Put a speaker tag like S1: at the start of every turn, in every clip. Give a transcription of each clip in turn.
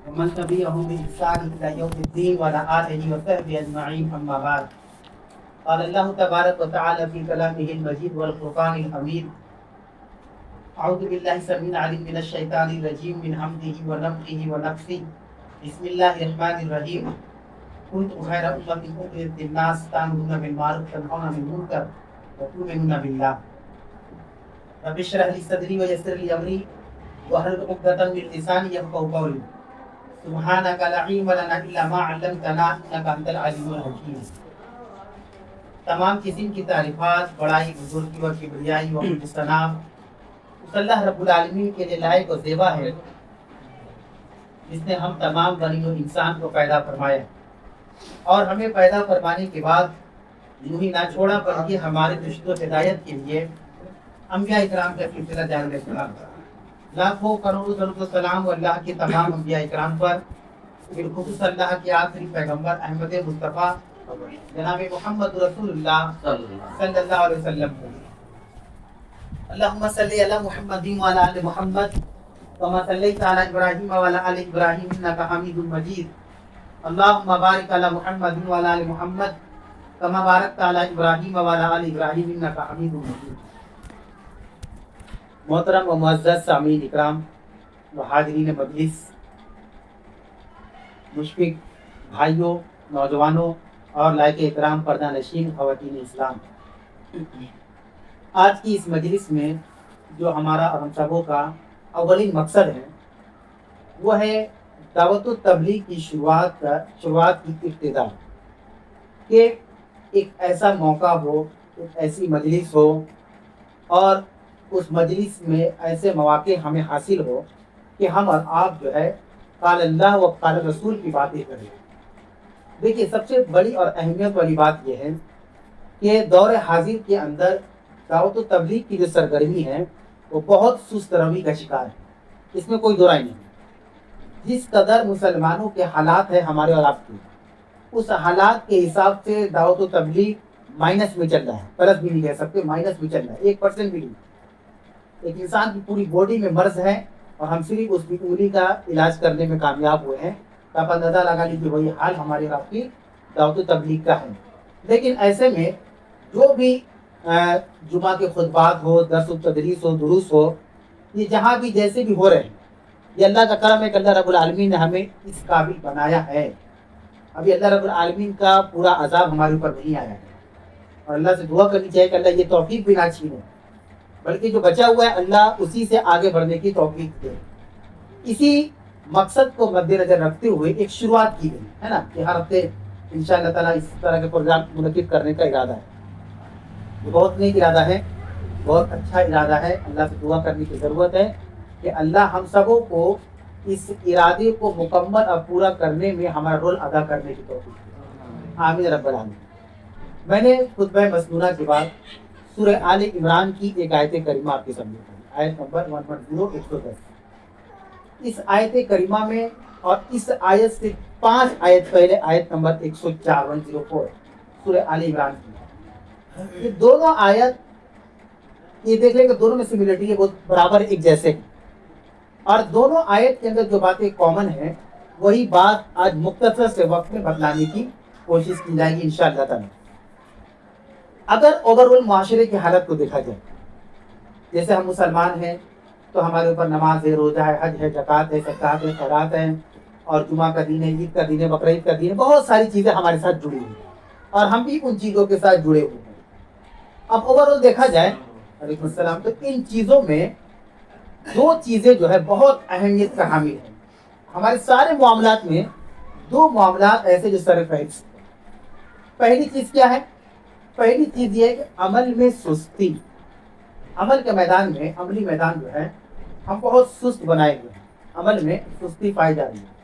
S1: ومن تبعهم بإحسان إلى يوم الدين وعلى آله وصحبه أجمعين أما بعد. قال الله تبارك وتعالى في كلامه المجيد والفرقان الحميد: أعوذ بالله السميع العليم من الشيطان الرجيم من حمده ونفخه ونفثه. بسم الله الرحمن الرحيم. كنتم خير أمة أخرجت للناس تأمرون بالمعروف وتنهون عن المنكر وتؤمنون بالله. رب اشرح لي صدري ويسر لي أمري واحلل عقدة من لساني يفقهوا قولي. سبحانك لا علم لنا إلا ما علمتنا إنك أنت العليم الحكيم. تمام قسم کی تعریفات، بڑائی، بزرگی اور کبریائی و ثنا اس اللہ رب العالمین کے لیے لائق و زیبا ہے جس نے ہم تمام بنی و انسان کو پیدا فرمایا اور ہمیں پیدا فرمانے کے بعد یوں ہی نہ چھوڑا بلکہ ہمارے رشد و ہدایت کے لیے انبیاء اکرام کا سلسلہ جاری رکھا. لاکھوں کروڑوں درود و سلام اللہ کے تمام انبیاء اکرام پر، بالخصوص اللہ کے آخری پیغمبر احمد مصطفیٰ جناب محمد رسول اللہ صلی اللہ علیہ وسلم. اللہم صلی علی محمد وعلی آل محمد کما صلیت علی ابراہیم وعلی آل ابراہیم انک حمید مجید. اللہم بارک علی محمد وعلی آل محمد کما بارکت علی ابراہیم وعلی آل ابراہیم انک حمید مجید. محترم و معزز سامعین اکرام و حاضرین مجلس، مشفق بھائیوں، نوجوانوں اور لائق احترام پردہ نشین خواتین اسلام، آج کی اس مجلس میں جو ہمارا اور ہم سبوں کا اولین مقصد ہے وہ ہے دعوت و تبلیغ کی شروعات کی ابتدا، کہ ایک ایسا موقع ہو، ایک ایسی مجلس ہو اور اس مجلس میں ایسے مواقع ہمیں حاصل ہو کہ ہم اور آپ جو ہے قال اللہ و قال رسول کی باتیں کریں. دیکھیے، سب سے بڑی اور اہمیت والی بات یہ ہے کہ دور حاضر کے اندر دعوت و تبلیغ کی جو سرگرمی ہے وہ بہت سست روی کا شکار ہے، اس میں کوئی دو رائے نہیں. جس قدر مسلمانوں کے حالات ہیں ہمارے اور آپ کے، اس حالات کے حساب سے دعوت و تبلیغ مائنس میں چل رہا ہے. پلس بھی نہیں کہہ سکتے، مائنس میں چل رہا ہے، 1% بھی نہیں. ایک انسان کی پوری باڈی میں مرض ہے اور ہم صرف اس کی انگلی کا علاج کرنے میں کامیاب ہوئے ہیں. تو آپ اندازہ لگا لیجیے وہی حال ہمارے اور آپ کی دعوت و تبلیغ کا ہے. لیکن ایسے میں جو بھی جمعہ کے خطبات ہو، درس و تدریس ہو، دروس ہو، یہ جہاں بھی جیسے بھی ہو رہے ہیں، یہ اللہ کا کرم ہے کہ اللہ رب العالمین نے ہمیں اس قابل بنایا ہے. ابھی اللہ رب العالمین کا پورا عذاب ہمارے اوپر نہیں آیا ہے، اور اللہ سے دعا کرنی چاہیے کہ اللہ یہ توفیق بھی نہ چھینے، بلکہ جو بچا ہوا ہے اللہ اسی سے آگے بڑھنے کی توفیق دے. اسی مقصد کو مد نظر رکھتے ہوئے ایک شروعات کی گئی ہے نا، کہ ہر ہفتے انشاءاللہ تعالیٰ اس طرح کے پروگرام منعقد کرنے کا ارادہ ہے. بہت نیک ارادہ ہے، بہت اچھا ارادہ ہے. اللہ سے دعا کرنے کی ضرورت ہے کہ اللہ ہم سبوں کو اس ارادے کو مکمل اور پورا کرنے میں ہمارا رول ادا کرنے کی توفیق دے. آمین رب العالمین. میں نے خطبہ مسنونہ کے بعد سورہ آل عمران کی ایک آیت کریمہ آپ کے سامنے پڑھی، آیت نمبر 110. اس آیت کریمہ میں اور اس آیت سے 5 آیت پہلے آیت نمبر 104 سورہ آل عمران کی، یہ دونوں آیت یہ دیکھ لیں کہ دونوں میں سملرٹی ہے، بہت برابر ایک جیسے ہیں. اور دونوں آیت کے اندر جو باتیں کامن ہیں وہی بات آج مختصر سے وقت میں بتلانے کی کوشش کی جائے گی انشاءاللہ تعالی. اگر اوور آل معاشرے کی حالت کو دیکھا جائے، جیسے ہم مسلمان ہیں تو ہمارے اوپر نماز ہے، روزہ ہے، حج ہے، زکوٰۃ ہے، صدقات ہے، خیرات ہیں، اور جمعہ کا دن ہے، عید کا دن ہے، بقرعید کا دن ہے، بہت ساری چیزیں ہمارے ساتھ جڑی ہوئی ہیں اور ہم بھی ان چیزوں کے ساتھ جڑے ہوئے ہیں. اب اوور آل دیکھا جائے علیکم السلام، تو ان چیزوں میں 2 چیزیں جو ہے بہت اہمیت کا حامل ہیں. ہمارے سارے معاملات میں 2 معاملات ایسے جو سر فہرست ہیں. پہلی چیز کیا ہے؟ پہلی چیز یہ ہے کہ عمل میں سستی. عمل کے میدان میں، عملی میدان جو ہے ہم بہت سست بنائے ہوئے ہیں، عمل میں سستی پائی جا رہی ہے.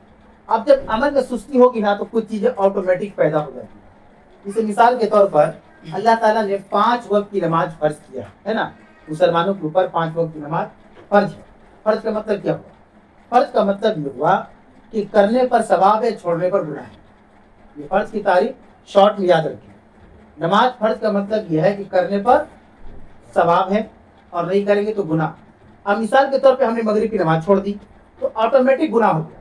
S1: اب جب عمل میں سستی ہوگی نا تو کچھ چیزیں آٹومیٹک پیدا ہو جاتی ہیں. جیسے مثال کے طور پر اللہ تعالیٰ نے 5 وقت کی نماز فرض کیا ہے نا، مسلمانوں کے اوپر 5 وقت کی نماز فرض ہے. فرض کا مطلب کیا ہوا؟ فرض کا مطلب یہ ہوا کہ کرنے پر ثواب ہے، چھوڑنے پر گناہ ہے. یہ فرض کی تعریف شارٹ میں یاد رکھیں. نماز فرض کا مطلب یہ ہے کہ کرنے پر ثواب ہے اور نہیں کریں گے تو گناہ. اب مثال کے طور پہ ہم نے مغرب کی نماز چھوڑ دی تو آٹومیٹک گناہ ہو گیا.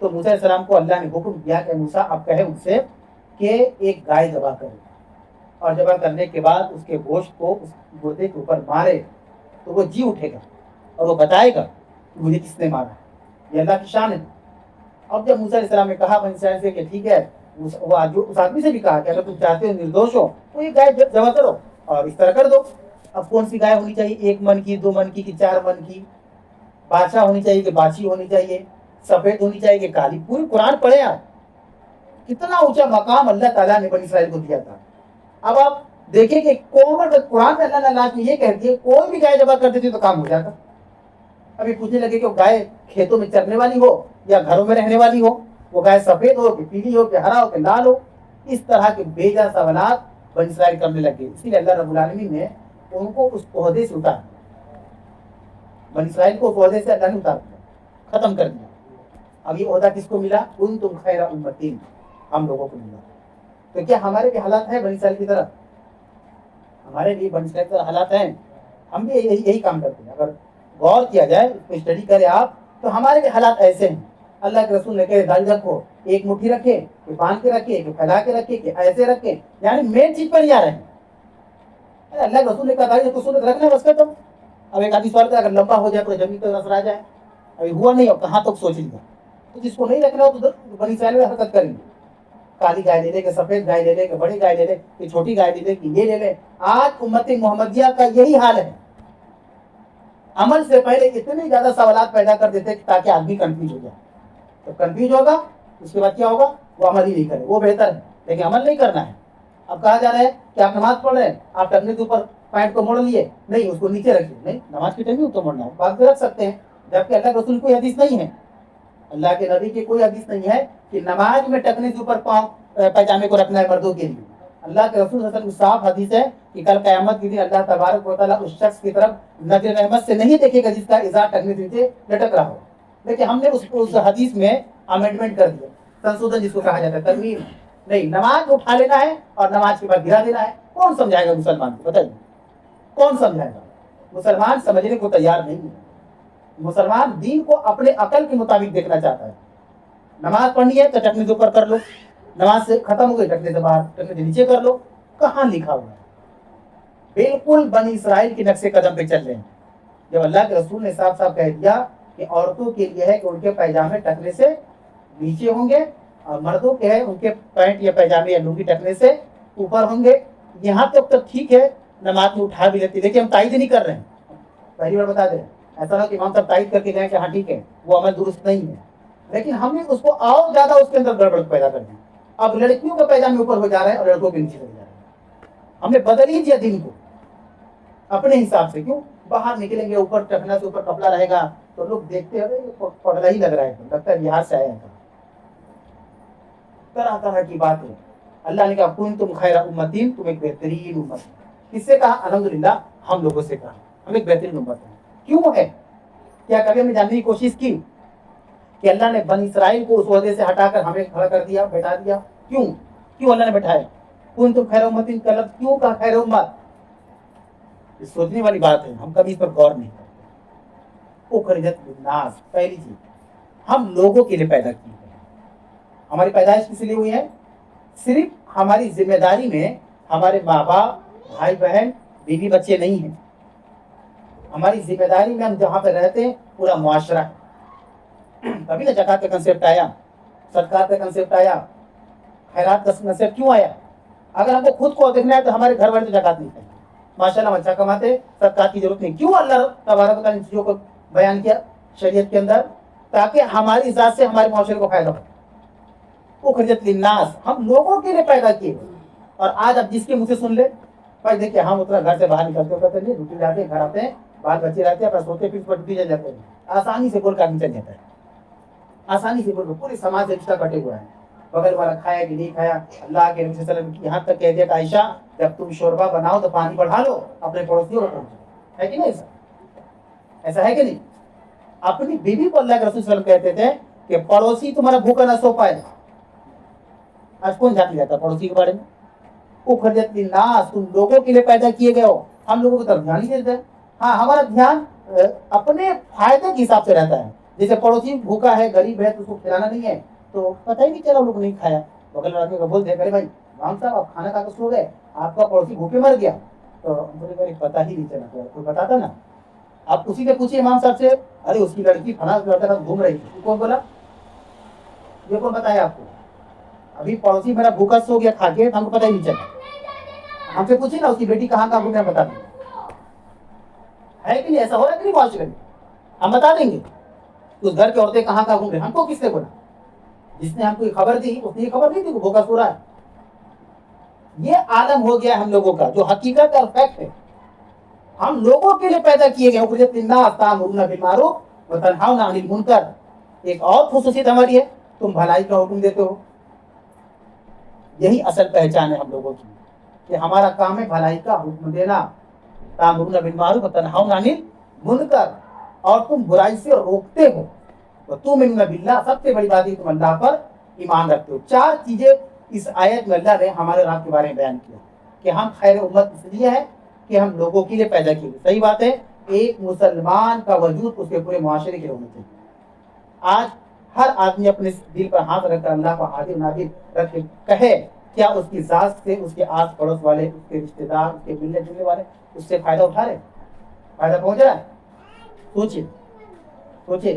S1: تو موسیٰ علیہ السلام کو اللہ نے حکم دیا کہ موسیٰ اب کہے ان سے کہ ایک گائے ذبح کرے، اور ذبح کرنے کے بعد اس کے گوشت کو اس گردے کے اوپر مارے تو وہ جی اٹھے گا اور وہ بتائے گا کہ مجھے کس نے مارا ہے، یہ اللہ کی شان ہے۔ اب جب موسیٰ علیہ السلام نے کہا بنی اسرائیل سے کہ ٹھیک ہے، اس آدمی سے بھی کہا کہ اگر تم چاہتے ہو نردوش ہو تو یہ گائے ذبح کرو اور اس طرح کر دو۔ اب کون سی گائے ہونی چاہیے؟ 1 من کی، 2 من کی، کہ 4 من کی؟ بادشاہ ہونی چاہیے کہ بادشی ہونی چاہیے؟ سفید ہونی چاہیے کہ کالی؟ پوری قرآن پڑھے آپ، کتنا اونچا مقام اللہ تعالیٰ نے بنی اسرائیل کو دیا تھا۔ اب آپ دیکھیں کہ قرآن میں اللہ تعالیٰ نے یہ کہہ دیا کوئی بھی گائے ذبح کر دیتی تو کام ہو جاتا۔ ابھی پوچھنے لگے کہ گائے کھیتوں میں چرنے والی ہو یا گھروں میں رہنے والی ہو، وہ گائے سفید ہو کہ پیلی ہو کہ ہرا ہو کہ لال ہو، اس طرح کے بے جا سوالات بنی اسرائیل کرنے لگے۔ اسی لیے اللہ رب العالمین نے ان کو اس عہدے سے اتار دیا، بنی اسرائیل کو اس عہدے سے اللہ نے اتار دیا، ختم کر دیا۔ اب یہ عہدہ کس کو ملا؟ کنتم خیر امۃ، ہم لوگوں کو ملا۔ تو کیا ہمارے بھی حالات ہیں بنی اسرائیل کی طرح؟ ہمارے بھی بنی اسرائیل کی طرح حالات ہیں، ہم بھی یہی کام کرتے ہیں۔ اگر غور کیا جائے، اس کو اسٹڈی کرے آپ، تو ہمارے بھی حالات ایسے ہیں۔ اللہ کے رسول نے کہے داڑھی رکھو، ایک مٹھی رکھے کہ باندھ کے رکھے کہ پھیلا کے رکھے کہ ایسے رکھے، یعنی مین چیز پر نہیں آ رہے ہیں۔ اللہ کے رسول نے کہا داڑھی کو سنت رکھنا بس ختم۔ اب ایک آدمی سوال کرے اگر لمبا ہو جائے تو زمین پر اثر آ جائے، ابھی ہوا نہیں، اب کہاں تک سوچ لیا۔ تو جس کو نہیں رکھنا ہو تو بنی اسرائیل میں حرکت کریں گے، کالی گائے لے لے کہ سفید گائے لے لے کہ بڑی گائے لے لے کہ چھوٹی گائے لے لے کہ یہ لے لے۔ آج امت محمدیہ کا یہی حال ہے، عمل سے پہلے اتنے زیادہ سوالات پیدا کر دیتے کہ تاکہ آدمی کنفیوز ہو جائے۔ تو کنفیوز ہوگا اس کے بعد کیا ہوگا؟ وہ عمل ہی نہیں کرے، وہ بہتر ہے، لیکن عمل نہیں کرنا ہے۔ اب کہا جا رہا ہے کہ آپ نماز پڑھ رہے ہیں، آپ ٹکنے کے اوپر پینٹ کو موڑ لیے، نہیں اس کو نیچے رکھیے، نہیں نماز کے ٹائم میں اوپر موڑنا ہے، بعد میں رکھ سکتے ہیں، جبکہ اللہ کے رسول کی کوئی حدیث نہیں ہے، اللہ کے نبی کی کوئی حدیث نہیں ہے کہ نماز میں ٹکنے کے اوپر پاؤں پیجامے کو رکھنا ہے مردوں کے لیے۔ اللہ کے رسول صلی اللہ علیہ وسلم صاف حدیث ہے کہ کل قیامت کے دن اللہ تبارک و تعالیٰ اس شخص کی طرف نظر رحمت سے نہیں دیکھے گا جس کا ازار ٹکنے سے نیچے لٹک رہا ہو، لیکن ہم نے اس حدیث میں امینڈمنٹ کر دیا، سنشودھن جس کو کہا جاتا ہے، ترمیم۔ نہیں، نماز اٹھا لینا ہے اور نماز کے بعد گرا دینا ہے۔ کون سمجھائے گا مسلمان کو؟ بتائیے کون سمجھائے گا؟ مسلمان سمجھنے کو تیار نہیں ہے۔ مسلمان دین کو اپنے عقل کے مطابق دیکھنا چاہتا ہے۔ نماز پڑھنی ہے تو ٹکنے سے اوپر کر لو، نماز سے ختم ہو گئی ٹکنے سے باہر، ٹکنے سے نیچے کر لو۔ کہاں لکھا ہوا ہے؟ بالکل بنی اسرائیل کے نقشے قدم پہ چل رہے ہیں، جب اللہ کے رسول نے صاف صاف کہہ دیا کہ عورتوں کے لیے ہے کہ ان کے پیجامے ٹکنے سے نیچے ہوں گے، اور مردوں کے ہے ان کے پینٹ یا پیجامے یا لنگی ٹکنے سے اوپر ہوں گے۔ یہاں تک تو ٹھیک ہے، نماز میں اٹھا بھی لیتی، لیکن ہم تائید نہیں کر رہے ہیں، پہلی بار بتا دیں، ایسا نہ کہ امام صاحب تائید کر کے گئے کہ ہاں ٹھیک ہے وہ عمل درست نہیں ہے، لیکن ہم نے اس کو اور زیادہ اس کے اندر گڑبڑ پیدا کر دی۔ اب لڑکیوں کا پیجامے اوپر ہو جا رہا ہے اور لڑکوں کے نیچے ہو جا رہا ہے۔ ہم نے بدل ہی دیا دین کو اپنے حساب سے۔ کیوں؟ باہر نکلیں گے اوپر ٹکنا سے اوپر کپڑا رہے گا تو لوگ دیکھتے ہیں پگلا ہی لگ رہا ہے، لگتا ہے بہار سے آیا ہے۔ طرح طرح کی باتیں۔ اللہ نے کہا کنتم خیر امۃ، تم ایک بہترین امت۔ کس سے کہا؟ الحمدللہ ہم لوگوں سے کہا، ہم ایک بہترین امت ہیں۔ کیوں ہے؟ کیا کبھی ہم نے جاننے کی کوشش کی کہ اللہ نے بنی اسرائیل کو اس عہدے سے ہٹا کر ہمیں کھڑا کر دیا، بیٹھا دیا؟ کیوں اللہ نے بیٹھایا؟ کنتم خیر امۃ کا لفظ کیوں کہا خیر امت؟ یہ سوچنے والی بات ہے، ہم کبھی اس پر غور نہیں کرتے۔ اخرجت للناس، پہلی چیز ہم لوگوں کے لیے پیدا کی ہے۔ ہماری پیدائش کس لیے ہوئی ہے؟ صرف ہماری ذمہ داری میں ہمارے ماں باپ، بھائی بہن، بیوی بچے نہیں ہیں۔ ہماری ذمہ داری میں ہم جہاں پہ رہتے ہیں پورا معاشرہ ہے۔ تبھی نا زکات کا کنسیپٹ آیا، صدقات کا کنسیپٹ آیا، خیرات کا کنسیپٹ کیوں آیا؟ اگر ہم کو خود کو دیکھنا ہے تو ہمارے گھر والے تو زکات نہیں کرتے، ماشاء اللہ اچھا کماتے، صدقات کی ضرورت نہیں۔ کیوں اللہ تبارک و تعالیٰ نے چیزوں کو بیان کیا شریعت کے اندر؟ تاکہ ہماری ذات سے ہمارے معاشرے کو فائدہ ہو۔ اخرجت للناس، ہم لوگوں کے لیے پیدا کیے۔ اور آج اب جس کے منہ سے سن لے بھائی دیکھیے ہم اتنا گھر سے باہر نکلتے ہوتے نہیں، ڈیوٹی جاتے ہیں، گھر آتے ہیں، بال بچے رہتے ہیں، اپنا سوتے پھر ڈیوٹی چل جاتے ہیں، آسانی سے بول کر آدمی چل جاتا ہے، آسانی سے بول، پورے سماج سے رشتہ کٹے ہوا ہے، بغل والا کھایا کہ نہیں کھایا۔ اللہ کے نبی صلی اللہ علیہ وسلم یہاں تک کہہ دیا کہ عائشہ جب تم شوربہ بناؤ تو پانی بڑھا لو، اپنے پڑوسیوں کو پہنچو، ہے کہ نہیں؟ ایسا ہے کہ نہیں؟ اپنی بیوی کو اللہ کے رسول صلی اللہ علیہ وسلم کہتے تھے کہ پڑوسی تمہارا بھوکا نہ سو پائے۔ آج کون جان جاتا پڑوسی کے بارے میں؟ اخرجت للناس، تم لوگوں کے لیے پیدا کیے گئے ہو۔ ہم لوگوں کی طرف دھیان نہیں دیتے۔ ہاں ہمارا دھیان اپنے فائدے کے حساب سے رہتا ہے، جیسے پڑوسی بھوکا ہے, غریب ہے, تو اس کو کھلانا نہیں ہے, تو پتہ ہی نہیں چلا, لوگ نہیں کھایا. بغل آدمی کو بولتے ہیں, ارے بھائی امام صاحب آپ کھانا کھا کے سو گئے, آپ کا پڑوسی بھوکے مر گیا. تو ہم بولے پتہ ہی نہیں چلا, کوئی بتاتا نا. آپ اسی سے پوچھیے امام صاحب سے, ارے اس کی لڑکی فلاں لڑکا کا گھوم رہی تھی, کون بولا, یہ کون بتایا آپ کو؟ ابھی پڑوسی میرا بھوکا سو گیا کھا کے, ہم کو پتہ ہی نہیں چلا. ہم سے پوچھیے نا اس کی بیٹی کہاں کہاں گھومے, بتا دیں ہے کہ نہیں, ایسا ہو رہا ہے کہ نہیں معاشرے میں, ہم بتا دیں گے اس گھر کی عورتیں کہاں کہاں گھوم رہے. ہم کو کس نے بولا؟ جس نے ہم کو یہ خبر دی اس نے یہ خبر نہیں دی کہ بھوکا سو رہا ہے. یہ عالم ہو گیا ہم لوگوں کا, جو حقیقت اور فیکٹ ہے. ہم لوگوں کے لیے پیدا کیے گئے اخرجت للناس تأمرون بالمعروف وتنہون عن المنکر. ایک اور خصوصیت ہماری ہے, تم بھلائی کا حکم دیتے ہو. یہی اصل پہچان ہے ہم لوگوں کی, کہ ہمارا کام ہے بھلائی کا حکم دینا, تأمرون بالمعروف وتنہون عن المنکر, اور تم برائی سے روکتے ہو. وتؤمنون باللہ, سب سے بڑی بات ہے تم اللہ پر ایمان رکھتے ہو. چار چیزیں اس آیت میں اللہ نے ہمارے رب کے بارے میں بیان کیا, کہ ہم خیر امت اس لیے ہے کہ ہم لوگوں کے لیے پیدا کیے. صحیح بات ہے, ایک مسلمان کا وجود اس کے پورے معاشرے کے ہونا چاہیے. آج ہر آدمی اپنے دل پر ہاتھ رکھ کر اللہ کو حاضر ناظر رکھ کے کہے, کیا اس کی ذات سے اس کے آس پڑوس والے, اس کے رشتے دار, اس کے ملنے جلنے والے اس سے فائدہ اٹھا رہے, فائدہ پہنچ رہا ہے؟ سوچے سوچے.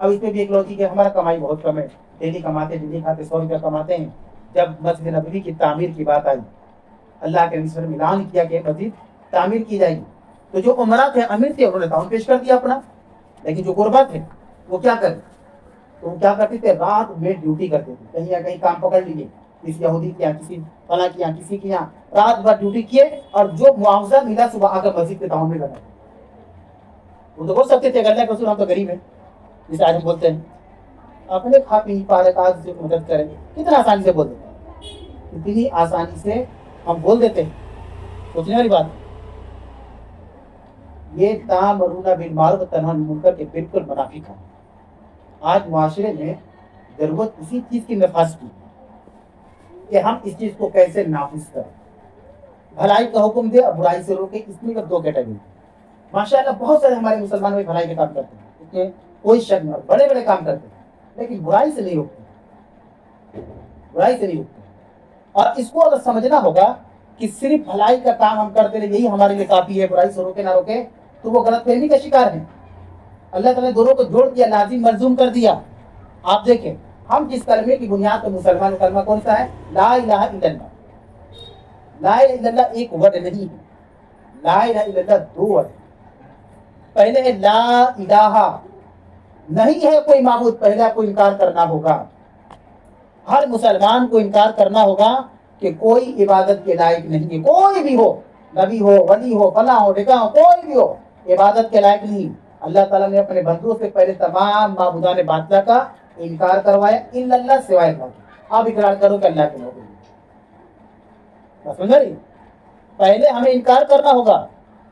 S1: اب اس میں بھی ایک لوجک ہے, ہمارا کمائی بہت کم ہے, ڈیلی کماتے ڈیلی کھاتے, 100 روپیہ کماتے ہیں. جب مسجد نبوی کی تعمیر کی بات آئی, اللہ کے نبی نے اعلان کیا کہ مسجد تعمیر کی جائے گی, تو جو عمرا تھے, امیر تھے, انہوں نے تعاون پیش کر دیا اپنا. لیکن جو غربا تھے وہ کیا کرتے, تو وہ کیا کرتے تھے, رات میں ڈیوٹی کرتے تھے. کہیں یا کہیں کام پکڑ لیجیے, کسی یہودی کے یہاں, کسی فلاں کے یہاں, کسی کے یہاں, رات بھر ڈیوٹی کیے, اور جو معاوضہ ملا صبح آ کر مسجد کے تعاون میں لگا. وہ تو بول سکتے تھے کہ اللہ کے رسول ہم تو غریب ہیں, جسے آج ہم بولتے ہیں اپنے کھا پی پا رہے کاج سے مدد کریں, کتنا آسانی سے بول دیتے ہیں, اتنی آسانی سے ہم بول دیتے ہیں. سوچنے والی بات, یہ تأمرون بالمعروف وتنہون عن المنکر کے بالکل منافق ہے. آج معاشرے میں ضرورت اسی چیز کی نفاذ کی, کہ ہم اس چیز کو کیسے نافذ کریں. بھلائی کا حکم دے اور برائی سے روکے, اس میں دو کیٹیگری. ماشاء اللہ بہت سارے ہمارے مسلمان بھی بھلائی کے کام کرتے ہیں, اس میں کوئی شک نہیں, بڑے بڑے کام کرتے ہیں, لیکن برائی سے نہیں روکتے, برائی سے نہیں روکتے. اور اس کو اگر سمجھنا ہوگا کہ صرف بھلائی کا کام ہم کرتے رہے یہی ہمارے لیے کافی ہے, برائی سے روکے نہ روکے, تو وہ غلط فہمی کا شکار ہیں. اللہ تعالیٰ نے دونوں کو جوڑ دیا, لازم ملزوم کر دیا. آپ دیکھیں, ہم جس کلمے کی بنیاد پر مسلمان, کلمہ کون سا ہے؟ لا الہ الا اللہ. لا الہ الا اللہ ایک ورڈ نہیں ہے, لا الہ الا اللہ دو ورڈ. پہلے لا الہ, نہیں ہے کوئی معبود, پہلا کوئی انکار کرنا ہوگا. ہر مسلمان کو انکار کرنا ہوگا کہ کوئی عبادت کے لائق نہیں ہے, کوئی بھی ہو, نبی ہو, ولی ہو, فلاں ہو, ڈھکاں ہو, کوئی بھی ہو, عبادت کے لائق نہیں. اللہ تعالیٰ نے اپنے بندوں سے پہلے تمام معبودان باطلہ کا انکار کروایا, الا اللہ, سوائے اللہ کے. آپ اقرار کرو کہ اللہ کے لوگ ہیں. سمجھ رہی, پہلے ہمیں انکار کرنا ہوگا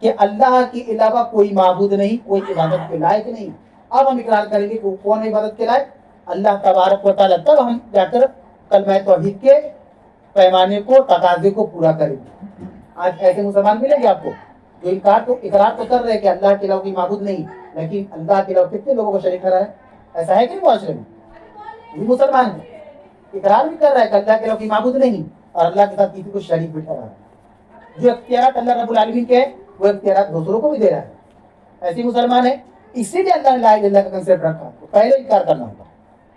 S1: کہ اللہ کے علاوہ کوئی معبود نہیں, کوئی عبادت کے لائق نہیں. اب ہم اقرار کریں گے کہ کون ہے عبادت کے لائق؟ اللہ تبارک و تعالیٰ. تب ہم جا کر کلمہ توحید کے پیمانے کو, تقاضے کو پورا کریں گے. آج ایسے مسلمان ملیں گے آپ کو جو اقرار تو کر رہے ہیں کہ اللہ کے علاوہ کوئی معبود نہیں, لیکن اللہ کے علاوہ کتنے لوگوں کو شریک ٹھہرا ہے. ایسا ہے کہ نہیں معاشرے میں؟ یہ مسلمان ہے, اقرار بھی کر رہا ہے کہ اللہ کے علاوہ کوئی معبود نہیں, اور اللہ کے ساتھ کسی کو شریک بھی ٹھہرا ہے. جو اختیارات اللہ رب العالمین کے ہیں, وہ اختیارات دوسروں کو بھی دے رہا ہے. ایسے مسلمان ہے, اسی لیے اللہ نے لا الہ الا اللہ کا کنسیپٹ رکھا. تو پہلے انکار کرنا ہوگا,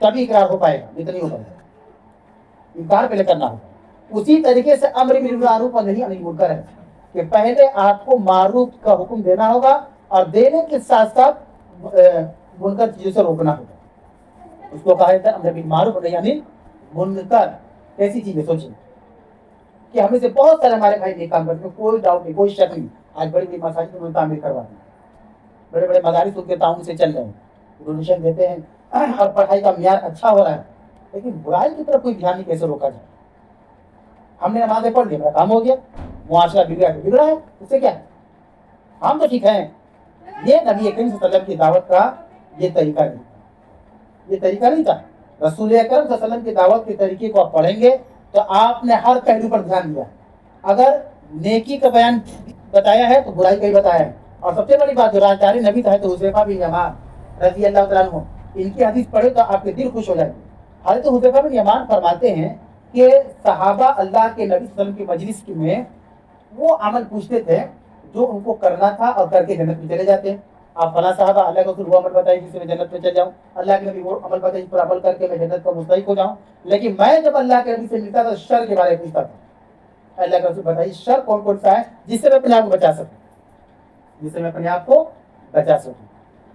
S1: تبھی اقرار ہو پائے گا, نہیں تو نہیں ہو پائے گا. انکار پہلے کرنا ہوگا. اسی طریقے سے امر بالمعروف و نہی عن المنکر ہے, کہ پہلے آپ کو معروف کا حکم دینا ہوگا, اور دینے کے ساتھ ساتھ منکر چیزوں سے روکنا ہوگا. اس کو کہا جاتا ہے امر بالمعروف و نہی عن المنکر. ایسی چیزیں سوچیں کہ ہمیں سے بہت سارے ہمارے بھائی نیک کام کرتے ہیں, کوئی ڈاؤٹ نہیں, کوئی شک نہیں. آج بڑی بڑی مساجد انہوں نے تعمیر کروا دی, بڑے بڑے مدارس ان کے تعاون سے چل رہے ہیں, ڈونیشن دیتے ہیں, اور پڑھائی کا معیار اچھا ہو رہا ہے. لیکن برائی کی طرف کوئی دھیان نہیں, کیسے روکا جائے. ہم نے نمازیں پڑھ لی, میرا کام ہو گیا, معاشرہ بگڑا ہے, اس سے کیا ہے, ہم تو ٹھیک ہیں. یہ نبی کریم صلی اللہ علیہ وسلم کی دعوت کا یہ طریقہ نہیں, یہ طریقہ نہیں تھا. رسول اکرم صلی اللہ علیہ وسلم کی دعوت کے طریقے کو آپ پڑھیں گے تو آپ نے ہر پہلو پر دھیان دیا. اگر نیکی کا بیان بتایا ہے تو برائی کا ہی بتایا ہے. اور سب سے بڑی بات, جو راجداری نبی تھا تو حذیفہ بن یمان, رضی اللہ تعالیٰ عنہ، ان کی حدیث پڑھے تو آپ کے دل خوش ہو جائیں گے۔ حضرت حذیفہ بن یمان فرماتے ہیں کہ صحابہ اللہ کے نبی صلی اللہ علیہ وسلم کی مجلس میں وہ عمل پوچھتے تھے جو ان کو کرنا تھا اور کر کے جنت میں چلے جاتے ہیں۔ آپ فلاں صحابہ اللہ کے رسول وہ عمل بتائیے جس سے میں جنت میں چل جاؤں، اللہ کے نبی وہ عمل بتائیے جس پر عمل کر کے میں جنت کا مستحق ہو جاؤں۔ لیکن میں جب اللہ کے نبی سے ملتا تھا شر کے بارے میں پوچھتا تھا، اللہ کے رسول بتائیے شر کون کون سا ہے جس سے میں اپنے آپ کو بچا سکوں، جس سے میں اپنے آپ کو بچا سکوں۔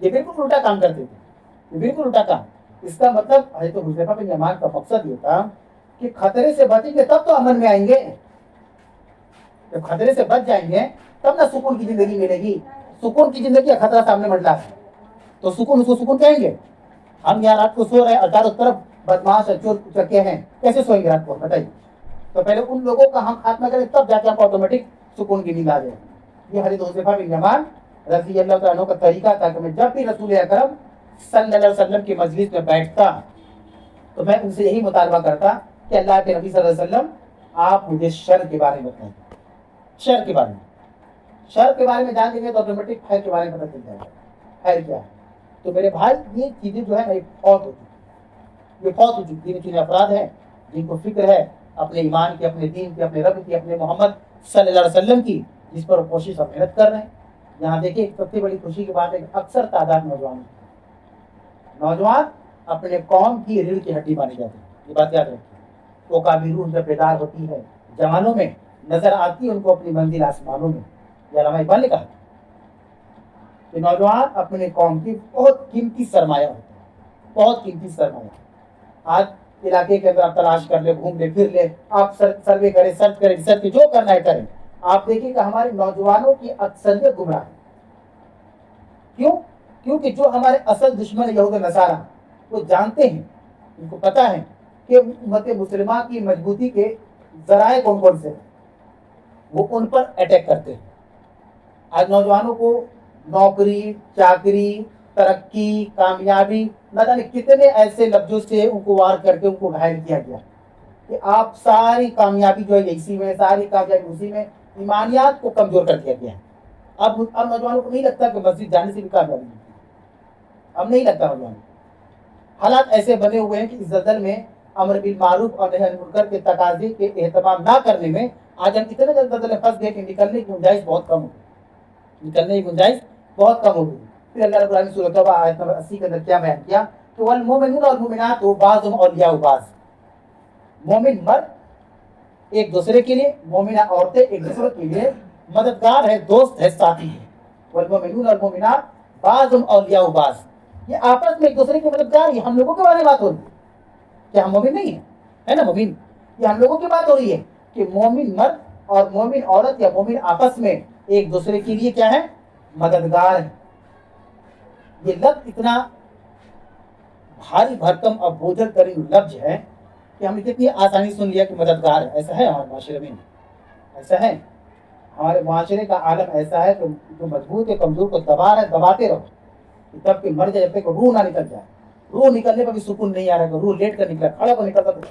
S1: یہ بالکل الٹا کام کرتے تھے، یہ بالکل الٹا کام۔ اس کا مطلب حضرت حذیفہ بن یمان کا مقصد یہ تھا کہ خطرے سے بچیں گے تب تو امن میں آئیں گے، جب خطرے سے بچ جائیں گے تب نہ سکون کی زندگی ملے گی۔ سکون کی زندگی کا خطرہ سامنے منڈلا ہے تو سکون اس کو سکون کہیں گے؟ ہم یہاں رات کو سو رہے ہیں اور چاروں طرف بدماش چور چکے ہیں، کیسے سوئیں گے رات کو بتائیے؟ تو پہلے ان لوگوں کا ہم خاتمہ کریں تب جا کے ہم کو آٹومیٹک سکون کی نیند آ جائے۔ یہ حضرت حذیفہ بن یمان رضی اللہ تعالیٰ عنہ کا طریقہ تھا کہ میں جب بھی رسول اکرم صلی اللہ علیہ وسلم کی مجلس میں بیٹھتا تو میں ان سے یہی مطالبہ کرتا کہ اللہ کے نبی صلی اللہ علیہ وسلم آپ مجھے شر کے بارے میں بتائیں، شر کے بارے میں، شر کے بارے میں جان لیں گے تو آٹومیٹک خیر کے بارے میں پتہ چل جائے گا خیر کیا ہے۔ تو میرے بھائی یہ چیزیں جو ہے فوت ہو چکی، یہ فوت ہو چکی چیزیں افراد ہیں جن کو فکر ہے اپنے ایمان کی، اپنے دین کی، اپنے رب کی، اپنے محمد صلی اللہ علیہ وسلم کی، جس پر کوشش اور محنت کر رہے ہیں۔ یہاں دیکھیں سب سے بڑی خوشی کی بات ہے کہ اکثر تعداد نوجوان اپنے قوم کی ریڑھ کی ہڈی مانی جاتے ہیں، یہ بات یاد رکھیں۔ وہ کابی روح جب بیدار ہوتی ہے جوانوں میں، نظر آتی ہے ان کو اپنی منزل آسمانوں میں۔ یہ علامہ اقبال نے کہا کہ نوجوان اپنے قوم کی بہت قیمتی سرمایہ ہوتا ہے، بہت قیمتی سرمایہ۔ آج علاقے کے اندر آپ تلاش کر لیں، گھوم لیں، پھر لیں، آپ سروے کریں، سرچ کریں، ریسرچ جو کرنا ہے کریں، آپ دیکھیں کہ ہمارے نوجوانوں کی اکثریت گمراہ ہے۔ کیوں؟ کیونکہ جو ہمارے اصل دشمن یہود و نصارہ وہ جانتے ہیں، ان کو پتا ہے کہ امت مسلمہ کی مضبوطی کے ذرائع کون کون سے ہیں، وہ ان پر اٹیک کرتے ہیں۔ آج نوجوانوں کو نوکری، چاکری، ترقی، کامیابی، نہ جانے کتنے ایسے لفظوں سے ان کو وار کر کے ان کو گھائل کیا گیا کہ آپ ساری کامیابی جو ہے اسی میں، ساری کامیابی اسی میں، ایمانیات کو کمزور کر دیا گیا ہے۔ اب نوجوانوں کو نہیں لگتا کہ مسجد جانے سے بھی کامیابی ملتی ہے، اب نہیں لگتا نوجوانوں کو۔ حالات ایسے بنے ہوئے ہیں کہ اس زلزل میں امر بالمعروف اور نہی عن المنکر کے تقاضے کے اہتمام نہ کرنے میں آج ہم اتنے زلزلے میں پھنس گئے کہ نکلنے کی گنجائش بہت کم ہو گئی، نکلنے کی گنجائش بہت کم ہو گئی۔ پھر اللہ رب العالمین نے سورۃ توبہ آیت نمبر 80 کے اندر کیا بیان کیا کہ والمؤمنون والمؤمنات بعضهم اولیاء بعض، مومن مرد ایک دوسرے کے لیے، مومنہ عورتیں ایک دوسرے کے لیے مددگار ہے، دوست ہے، ساتھی ہے۔ والمؤمنون والمؤمنات بعضهم اولیاء بعض، یہ آپس میں ایک دوسرے کے مددگار ہیں۔ ہم لوگوں کے بارے میں بات ہو رہی ہے، کیا ہم مومن نہیں ہیں؟ ہے نا مومن؟ یہ ہم لوگوں کی بات ہو رہی ہے کہ مومن مرد اور مومن عورت یا مومن آپس میں ایک دوسرے کے لیے کیا ہے؟ مددگار ہے۔ یہ لفظ اتنا بھاری بھرکم اور بوجھل ترین لفظ ہے کہ ہم نے کتنی آسانی سن لیا کہ مددگار ہے۔ ایسا ہے ہمارے معاشرے میں، ایسا ہے ہمارے معاشرے کا عالم ایسا ہے کہ جو مضبوط ہے کمزور کو دبا رہے، دباتے رہو تب کہ مر جائے، جب تک روح نہ نکل جائے۔ روح نکلنے پر بھی سکون نہیں آ رہا کہ روح لیٹ کر نکلا، کھڑا کر نکلتا تو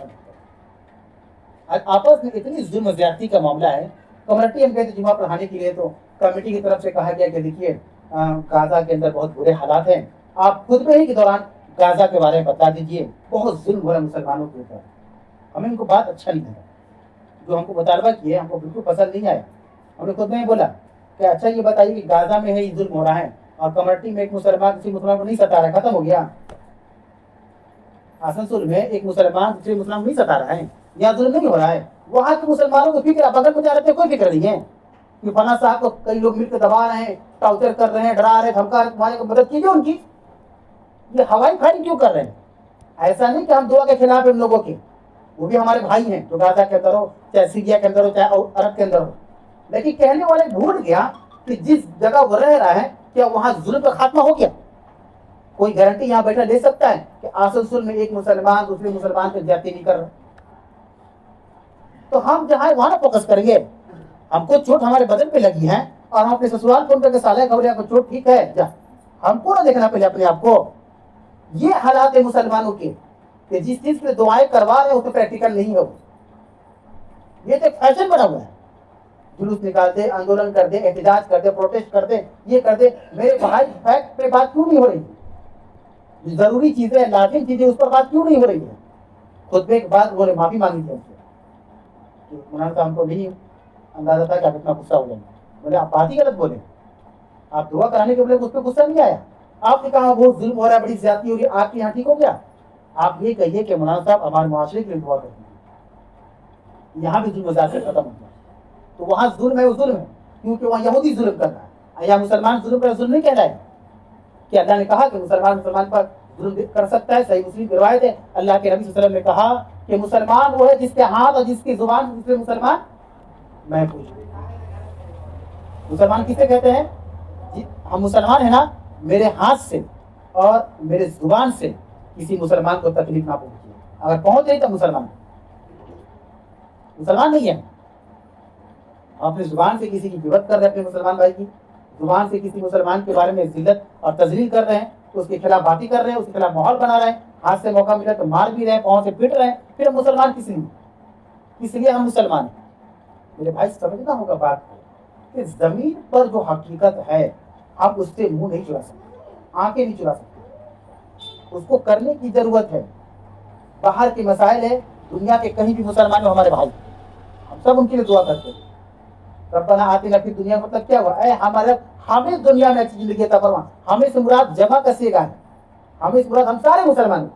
S1: آپس میں اتنی ظلم و زیادتی کا معاملہ ہے۔ کمیونٹی ہم گئے تھے جمعہ پڑھانے کے لیے تو کمیٹی کی طرف سے کہا گیا کہ دیکھیے غازہ کے اندر بہت برے حالات ہیں، آپ خطبے ہی کے دوران غازہ کے بارے میں بتا دیجئے، بہت ظلم ہو رہا ہے مسلمانوں کے اوپر۔ ہمیں ان کو بات اچھا نہیں لگا، جو ہم کو مطالبہ کیے ہم کو بالکل پسند نہیں آیا۔ ہم نے خطبے میں بولا کہ اچھا یہ بتائیے کہ غازہ میں ہے یہ ظلم ہو رہا ہے اور کمیونٹی میں ایک مسلمان کسی مسلمان کو نہیں ستا رہا ہے، ختم ہو گیا۔ آسنسول میں ایک مسلمان دوسرے مسلمان کو نہیں ستا رہا ہے، یہاں ظلم نہیں ہو رہا ہے۔ وہاں کے مسلمانوں کو فکر بغل میں جا رہے تھے، کوئی فکر نہیں ہے کہ فلاں صاحب کو کئی لوگ مل کے دبا رہے ہیں، ٹارچر کر رہے ہیں، ڈرا رہے ہیں، دھمکا رہے ہیں، تمہاری مدد کیجیے ان کی۔ یہ ہوائی فائرنگ کیوں کر رہے ہیں؟ ایسا نہیں کہ ہم دعا کے خلاف ہیں ان لوگوں کے، وہ بھی ہمارے بھائی ہیں، جو غازہ کے اندر ہو، چاہے سیریا کے اندر ہو، چاہے عرب کے اندر ہو۔ لیکن کہنے والے بھول گیا کہ جس جگہ وہ رہ رہا ہے کیا وہاں ظلم کا خاتمہ ہو گیا؟ کوئی گارنٹی یہاں بیٹھا لے سکتا ہے کہ آسنسول میں ایک مسلمان دوسرے مسلمان پہ زیادتی نہیں کر رہا؟ تو ہم جہاں وہاں نہ فوکس کریں گے۔ ہم کو چوٹ ہمارے بدن پہ لگی ہے اور ہم اپنے سسرال فون کر کے سالے خبریں کو چوٹ ٹھیک ہے جا، ہم کو نہ دیکھنا پہلے اپنے آپ کو۔ یہ حالات ہے مسلمانوں کے کہ جس چیز کے دعائیں کروا رہے ہیں اس پہ پریکٹیکل نہیں ہو۔ یہ تو ایک فیشن بنا ہوا ہے، جلوس نکال دے، آندولن کر دے، احتجاج کر دے، پروٹیسٹ کر دے، یہ کر دے۔ میرے بھائی فیکٹ پہ بات کیوں نہیں ہو رہی؟ ضروری چیزیں لازم چیزیں اس پر بات کیوں نہیں ہو رہی ہے؟ خطبے کے بعد انہوں نے معافی مانگی تھی ہم سے کہ مولانا صاحب ہم کو نہیں اندازہ تھا کہ آپ اتنا غصہ ہو جائیں گے. بولے آپ بات ہی غلط بولے, آپ دعا کرانے کے بولے اس پہ غصہ نہیں آیا. آپ نے کہا وہ ظلم ہو رہا ہے, بڑی زیادتی ہو رہی ہے, آپ کے یہاں ٹھیک ہو گیا. آپ یہ کہیے کہ مولانا صاحب ہمارے معاشرے کے لیے دعا کرتے ہیں, یہاں بھی ظلم و زیادتی ختم ہو گیا. تو وہاں ظلم ہے وہ ظلم ہے, کیونکہ وہاں یہودی ظلم کر رہا ہے. یا مسلمان ظلم پر ظلم نہیں کہلائے. کہ اللہ نے کہا کہ مسلمان پر ظلم کر سکتا ہے. صحیح مسلم کی روایت ہے, اللہ کے نبی صلی اللہ علیہ وسلم نے کہا کہ مسلمان وہ ہے جس کے ہاتھ اور جس کی زبان دوسرے مسلمان محفوظ. مسلمان کسے کہتے ہیں؟ ہم مسلمان ہیں نا, میرے ہاتھ سے اور میرے زبان سے کسی مسلمان کو تکلیف نہ پہنچے. اگر پہنچ رہی تو مسلمان نہیں ہے. اپنی زبان سے کسی کی غیبت کر رہے ہیں, اپنے مسلمان بھائی کی زبان سے کسی مسلمان کے بارے میں ذلت اور تذلیل کر رہے ہیں, اس کے خلاف باتیں کر رہے ہیں, اس کے خلاف ماحول بنا رہے ہیں, ہاتھ سے موقع ملا تو مار بھی رہے ہیں, پاؤں سے پیٹ رہے ہیں. پھر ہم مسلمان کس لیے ہم مسلمان ہیں؟ میرے بھائی سمجھنا ہوگا بات کو کہ زمین پر جو حقیقت ہے آپ اس سے منہ نہیں چرا سکتے, آنکھیں نہیں چرا سکتے. اس کو کرنے کی ضرورت ہے. باہر کے مسائل ہے, دنیا کے کہیں بھی مسلمان ہمارے بھائی, ہم سب ان کے لیے دعا کرتے ہیں. ربنا آتنا فی الدنیا, مطلب کیا ہوا, اے ہمارے ہمیں دنیا میں اچھی زندگی عطا فرما. ہمیں سے مراد جمع کسے گا ہے, ہمیں سے مراد ہم سارے مسلمان,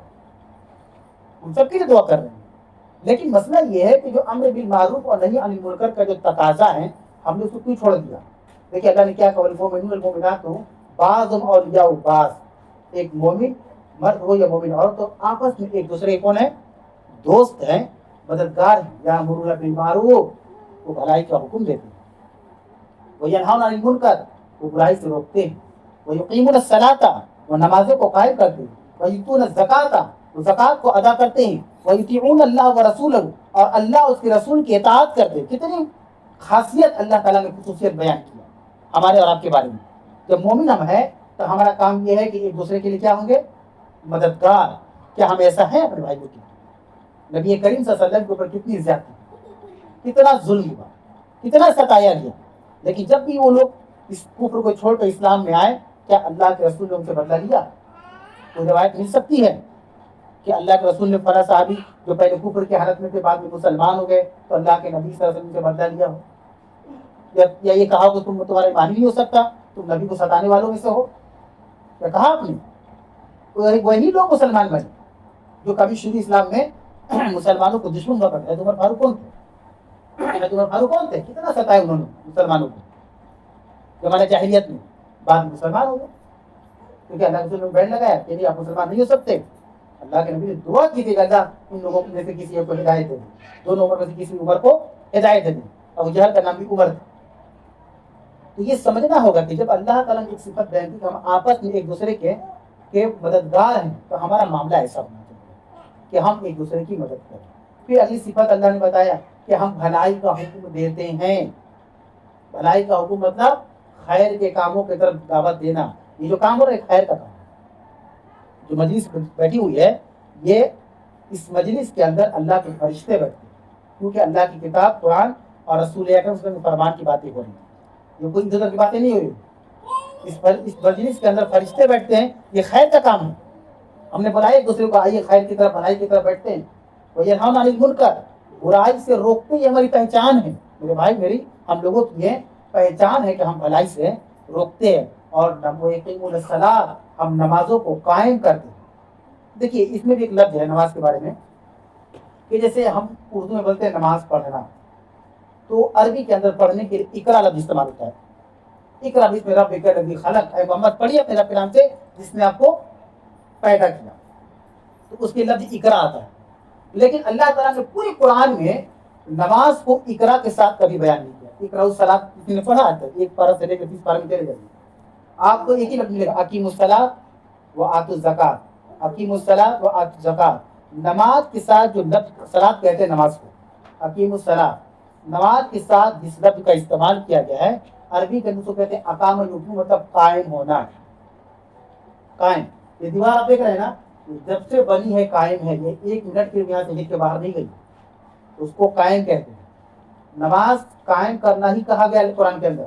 S1: ہم سب کے لیے دعا کر رہے ہیں. لیکن مسئلہ یہ ہے کہ جو امر بالمعروف اور نہی عن المنکر کا جو تقاضا ہے, ہم نے اس کو کیوں چھوڑ دیا؟ دیکھیے اللہ نے کیا کہا, والمؤمنون والمؤمنات بعضهم اولیاء بعض. ایک مومن مرد ہو یا مومن عورت ہو, آپس میں ایک دوسرے کون ہے؟ دوست ہیں, مددگار ہیں. یامرون بالمعروف, وہ بھلائی کا حکم دیتے ہیں. وینہون عن المنکر, وہ برائی سے روکتے ہیں. ویقیمون الصلاۃ, وہ نمازوں کو قائم کرتے ہیں. ویؤتون الزکاۃ, وہ زکات کو ادا کرتے ہیں. ویطیعون اللہ ورسولہ, اور اللہ اس کے رسول کی اطاعت کرتے ہیں. کتنی خاصیت اللہ تعالیٰ نے خصوصیت بیان کیا ہمارے اور آپ کے بارے میں. جب مومن ہم ہیں تو ہمارا کام یہ ہے کہ ایک دوسرے کے لیے کیا ہوں گے؟ مددگار. کیا ہم ایسا ہیں اپنے بھائیوں کی؟ نبی کریم صلی اللہ علیہ وسلم کے اوپر کتنی زیادتی, کتنا ظلم ہوا, کتنا ستایا گیا. لیکن جب بھی وہ لوگ اس کفر کو چھوڑ کر اسلام میں آئے, کیا اللہ کے رسول نے ان سے بدلہ لیا؟ کوئی روایت مل سکتی ہے کہ اللہ کے رسول نے فلاں صحابی جو پہلے کفر کی حالت میں تھے بعد میں مسلمان ہو گئے تو اللہ کے نبی صلی اللہ علیہ وسلم سے بدلہ لیا ہو؟ یا یہ کہا کہ تمہارا ایمان نہیں ہو سکتا, تم نبی کو ستانے والوں میں سے ہو؟ کیا کہا آپ نے؟ وہی لوگ مسلمان بنے جو کبھی شروع اسلام میں مسلمانوں کو دشمن ہوا کرتے. عمر فاروق کون تھے؟ عمر فاروق کون تھے؟ کتنا ستایا انہوں نے مسلمانوں کو زمانہ جاہلیت میں. بعد میں مسلمان ہو گئے کیونکہ اللہ کے رسول نے بین لگایا کہ نہیں آپ مسلمان نہیں ہو سکتے. اللہ کے نبی نے دعا کی تھی کہ اللہ ان لوگوں میں سے کسی کو ہدایت دے دے, دونوں عمر میں سے کسی عمر کو ہدایت دے دے. ابو جہل کا نام بھی عمر تھا. تو یہ سمجھنا ہوگا کہ جب اللہ تعالیٰ نے ایک صفت بیان کی کہ ہم آپس میں ایک دوسرے کے مددگار ہیں, تو ہمارا معاملہ ایسا ہونا چاہیے کہ ہم ایک دوسرے کی مدد کریں. پھر اگلی صفت اللہ نے بتایا کہ ہم بھلائی کا حکم دیتے ہیں. بھلائی کا حکم مطلب خیر کے کاموں کی طرف دعوت دینا. یہ جو کام ہو رہا ہے خیر کا کام. جو مجلس بیٹھی ہوئی ہے, یہ اس مجلس کے اندر اللہ کے فرشتے بیٹھتے ہیں, کیونکہ اللہ کی کتاب قرآن اور رسول اکرم صلی اللہ علیہ وسلم کے فرمان کی باتیں ہو رہی ہیں. یہ کوئی ادھر کی باتیں نہیں ہو رہی. اس مجلس کے اندر فرشتے بیٹھتے ہیں, یہ خیر کا کام ہے. ہم نے بلایا ایک دوسرے کو, آئیے خیر کی طرف, بھلائی کی طرف بیٹھتے ہیں. وینہون عن المنکر, برائی سے روکتے یہ ہماری پہچان ہے. میرے بھائی میری, ہم لوگوں کی یہ پہچان ہے کہ ہم بھلائی سے روکتے ہیں. اور ویقیمون الصلاۃ, ہم نمازوں کو قائم کرتے ہیں. دیکھیے اس میں بھی ایک لفظ ہے نماز کے بارے میں کہ جیسے ہم اردو میں بولتے ہیں نماز پڑھنا, تو عربی کے اندر پڑھنے کے لیے اقرا لفظ استعمال ہوتا ہے. اقرا بسم ربک الذی خلق, اے محمد پڑھیے اپنے رب کے نام سے جس نے آپ کو پیدا کیا. تو اس کے لفظ اقرا آتا ہے. لیکن اللہ تعالیٰ نے پوری قرآن میں نماز کو اقرا کے ساتھ کبھی بیان نہیں کیا. اقرا الصلاۃ کسی نے پڑھا ہے, ایک پارہ سے لے کے 30 پارے میں چلے جائیے, آپ کو ایک ہی لفظ ملے گا, اقیموا الصلاۃ وآتوا الزکاۃ. اقیموا الصلاۃ وآتوا الزکاۃ. نماز کے ساتھ جو لفظ صلاۃ کہتے ہیں نماز کو, اقیموا الصلاۃ, نماز کے ساتھ جس لفظ کا استعمال کیا گیا ہے عربی کے اندر کہتے ہیں اقام یقوم, مطلب قائم ہونا. قائم, یہ دیوار آپ دیکھ رہے ہیں نا, جب سے بنی ہے قائم ہے, یہ ایک منٹ کے یہاں سے ہٹ کے باہر نہیں گئی, اس کو قائم کہتے ہیں. نماز قائم کرنا ہی کہا گیا ہے قرآن کے اندر.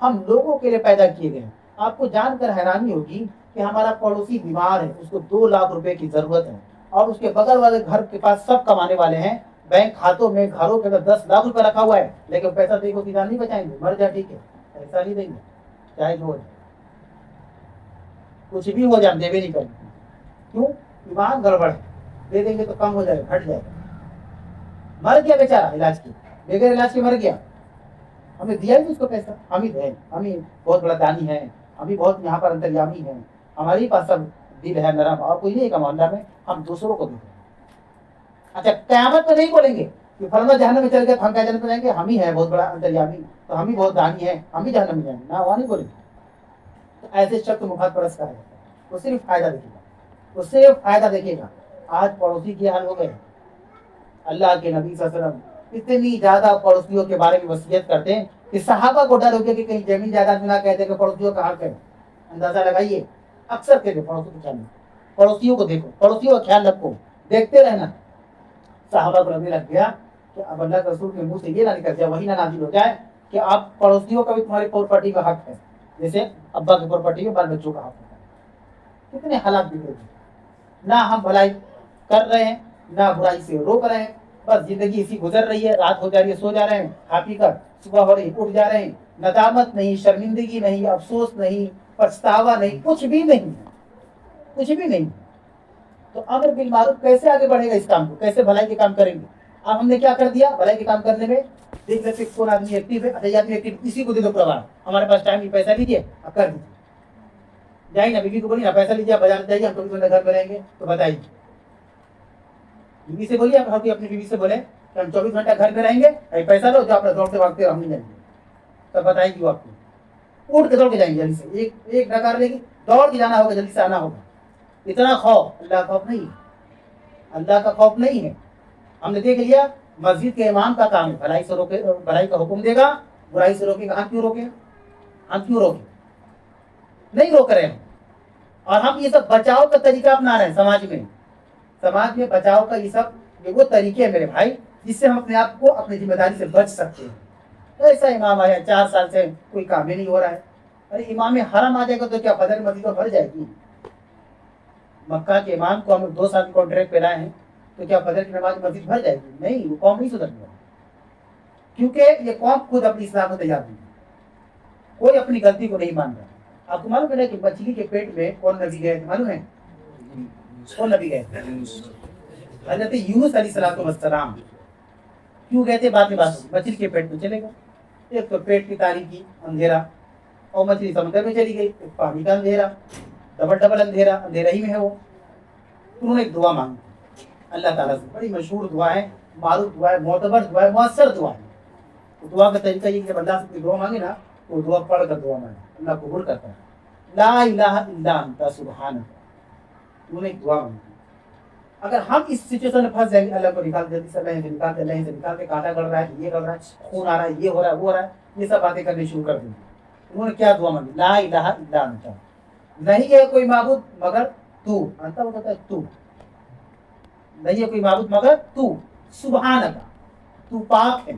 S1: ہم لوگوں کے لیے پیدا کیے گئے ہیں. آپ کو جان کر حیرانی ہوگی کہ ہمارا پڑوسی بیمار ہے, اس کو 2 لاکھ روپے کی ضرورت ہے, اور اس کے بغل والے گھر کے پاس سب کمانے والے ہیں, بینک کھاتوں میں گھروں کے اندر 10 لاکھ روپے رکھا ہوا ہے, لیکن پیسہ دے کو سیدھا نہیں بچائیں گے, مر جا ٹھیک ہے, ایسا نہیں دیں گے, چاہے جو ہو جائے, کچھ بھی ہو جائے ہم دے بھی نہیں کریں گے. کیوں؟ ایمان گڑبڑ ہے, دے دیں گے تو کم ہو جائے گا, گھٹ جائے گا. مر گیا بیچارہ علاج کی, بغیر علاج کے مر گیا, ہم نے دیا ہی اس کو پیسہ, ہم ہی دیں, ہم ہی بہت بڑا دانی ہے, ہم ہی بہت یہاں پر انتریامی ہیں, ہمارے پاس سب دل ہے نرم, اور کوئی نہیں ہے محلہ میں, ہم دوسروں کو دیتے ہیں. اچھا قیامت میں نہیں بولیں گے کہ فلانا جہنم میں چل گئے, ہم کیا جنت میں جائیں گے, ہم ہی ہے بہت بڑا انتریامی, تو ہم ہی بہت دانی ہے, ہم ہی جہنم میں جائیں گے, نہ وہاں نہیں بولیں گے. تو ایسے شخص مفاد پرست کرے گا, وہ صرف فائدہ دیکھے گا, وہ صرف فائدہ دیکھے گا. آج پڑوسی کی حال ہو گئے. اللہ کے نبی صلی اللہ علیہ وسلم اتنی زیادہ پڑوسیوں کے بارے میں وصیت کرتے ہیں کہ صحابہ کو ڈر ہو گیا کہ کہیں زمین جائیداد میں نہ کہتے کہ پڑوسیوں کا حق ہے. اندازہ لگائیے, اکثر کہتے پڑوسیوں کو خیال, پڑوسیوں کو دیکھو, پڑوسیوں کا خیال رکھو, دیکھتے رہنا. صحابہ کو لگنے لگ گیا کہ اب اللہ کے رسول کے منہ سے یہ نہ نکل جائے, وہی نہ نازل ہو جائے کہ آپ پڑوسیوں کا بھی تمہاری پراپرٹی کا حق ہے, جیسے ابا کی پراپرٹی میں بال بچوں کا حق ہوتا ہے. کتنے حالات بگڑے ہیں, نہ ہم بھلائی کر رہے ہیں, نہ برائی سے روک رہے ہیں, بس زندگی اسی گزر رہی ہے, رات ہو جا رہی ہے, سو جا رہے ہیں, کھا پی کر صبح ہو رہی اٹھ جا رہے ہیں, ندامت نہیں, شرمندگی نہیں, افسوس نہیں, پچھتاوا نہیں, کچھ بھی نہیں, کچھ بھی نہیں. تو امر بالمعروف کیسے آگے بڑھے گا اس کام کو, کیسے بھلائی کے کام کریں گے؟ اب ہم نے کیا کر دیا بھلائی کے کام کرنے میں, دیکھ لیتے کون آدمی ایکٹیو ہے, اچھا آدمی ایکٹیو, اسی کو دے دو پروار, ہمارے پاس ٹائم نہیں, پیسہ لیجیے اب کر دیجیے. جائیں نا بیوی کو بولیے نا پیسہ لیجیے, بازار جائیے, ہم 24 گھنٹے گھر میں رہیں گے, تو بتائیے. بیوی سے بولیے, آپ اپنی بیوی سے بولیں کہ ہم 24 گھنٹہ گھر میں رہیں گے, پیسہ لو, جو آپ دوڑتے بھاگتے ہم نہیں جائیں گے, تب بتائیں گے آپ کو, اٹھ کے دوڑ کے جائیں گے جلدی سے, ایک ڈکار لے گی, دوڑ کے جانا ہوگا, جلدی سے آنا ہوگا. اتنا خوف, اللہ کا خوف نہیں, اللہ کا خوف نہیں ہے. ہم نے دیکھ لیا مسجد کے امام کا کام ہے بھلائی سے روکے, بھلائی کا حکم دے گا, برائی سے روکے گا. ہم کیوں روکے, ہم کیوں روکے, نہیں روک رہے ہیں. اور ہم یہ سب بچاؤ کا طریقہ اپنا رہے ہیں سماج میں. سماج میں بچاؤ کا یہ سب وہ طریقے ہیں میرے بھائی, جس سے ہم اپنے آپ کو اپنی ذمہ داری سے بچ سکتے ہیں. ایسا امام آیا 4 سال سے کوئی کام ہی نہیں ہو رہا ہے, ارے امام حرم آ جائے گا تو کیا فجر مسجد تو بھر جائے گی؟ مکہ کے امام کو ہم 2 سال کی کانٹریکٹ پہ لائے ہیں, تو کیا فجر کی نماز مسجد بھر جائے گی؟ نہیں, وہ قوم نہیں سدھرنے والی, کیونکہ یہ قوم خود اپنی اصلاح کو تیار نہیں ہے, کوئی اپنی غلطی کو نہیں مان رہا. آپ کو معلوم ہے کہ مچھلی کے پیٹ میں کون نبی گئے تھے, معلوم ہے کون نبی گئے تھے؟ حضرت یونس علیہ السلام. کیوں گئے تھے؟ بعد میں بات ہوگی. مچھلی کے پیٹ میں چلے گا, ایک تو پیٹ کی تاریکی اندھیرا, اور مچھلی سمندر میں چلی گئی, پانی کا اندھیرا, ڈبل اندھیرا, اندھیرا ہی میں ہے وہ. انہوں نے ایک دعا مانگی اللہ تعالیٰ سے, بڑی مشہور دعا ہے, معروف دعا ہے, معتبر دعا ہے, مؤثر دعا ہے. تو دعا کا طریقہ یہ کہ جب اللہ سے کوئی دعا مانگے نا, تو دعا پڑھ کر دعا مانگے, اللہ قبول کرتا ہے. لا الہ الا انت سبحانک, انہوں نے ایک دعا مانگی. اگر ہم اس سچویشن میں پھنس جائیں گے, اللہ کو نکال جلدی سے, اللہ سے نکال دے, اللہ سے نکال دے, کانٹا گڑ رہا ہے, یہ گڑ رہا ہے, خون آ رہا ہے, یہ ہو رہا ہے, وہ ہو رہا ہے, یہ سب باتیں کرنی شروع کر دیں گے. انہوں نے کیا دعا مانگی؟ لا الہ الا انت, نہیں ہے کوئی معبود مگر تو, انت وہ کہتا ہے تو, نہیں ہے کوئی معبود مگر تو, سبحانک, تو پاک ہے.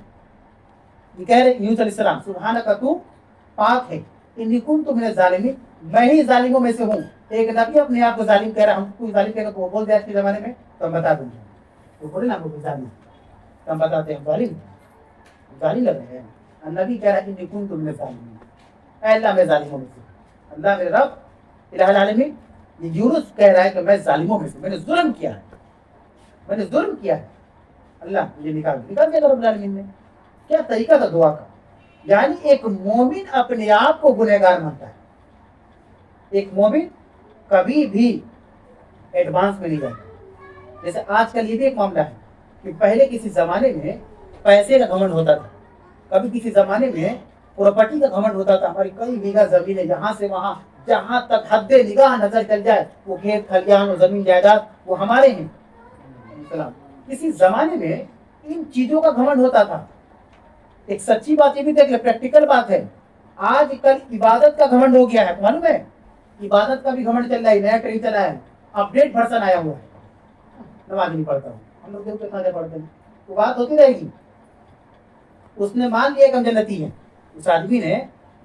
S1: یہ کہہ رہے یونس علیہ السلام, سبحانک, تو پاک ہے, انی کنت من الظالمین, میں ہی ظالموں میں سے ہوں. ایک نبی اپنے آپ کو ظالم کہہ رہا, ہم کوئی ظالم کہہ رہا تو وہ بول دے آج کے زمانے میں, تو ہم بتا دیں گے, وہ بولے نا کوئی ظالم, تو ہم بتاتے ہیں ظالم, ظالم لگ رہے ہیں. نبی کہہ رہا ہے انی کنت من الظالمین, اے اللہ میں ظالموں میں سے, اللہ میرے رب الہ العالمین. یہ یونس کہہ رہا ہے کہ میں ظالموں میں سے, میں نے ظلم کیا ہے, میں نے ظلم کیا ہے, اللہ مجھے نکال دیا رب العالمین نے. کیا طریقہ تھا دعا کا, یعنی ایک مومن اپنے آپ کو گنہگار مانتا ہے. ایک مومن کبھی بھی ایڈوانس میں نہیں جاتا. جیسے آج کل یہ بھی ایک معاملہ ہے کہ پہلے کسی زمانے میں پیسے کا گھمنڈ ہوتا تھا, کبھی کسی زمانے میں پراپرٹی کا گھمنڈ ہوتا تھا, ہماری کئی بیگھہ زمین ہے, یہاں سے وہاں جہاں تک حد نگاہ نظر چل جائے وہ کھیت کھلیان اور زمین جائیداد وہ ہمارے ہیں. کسی زمانے میں ان چیزوں کا گھمنڈ ہوتا تھا. ایک سچی بات یہ بھی دیکھ لیں, پریکٹیکل بات ہے, آج کل عبادت کا گھمنڈ ہو گیا ہے, معلوم ہے, عبادت کا بھی گھمنڈ چل رہا ہے, نیا ٹرین چلا ہے, اپڈیٹ ورژن آیا ہوا ہے. نماز نہیں پڑھتا ہوں, ہم لوگ دیکھتے کھانے پڑھتے ہیں, تو بات ہوتی رہے گی. اس نے مان لیا کہ ہم جنتی ہیں, اس آدمی نے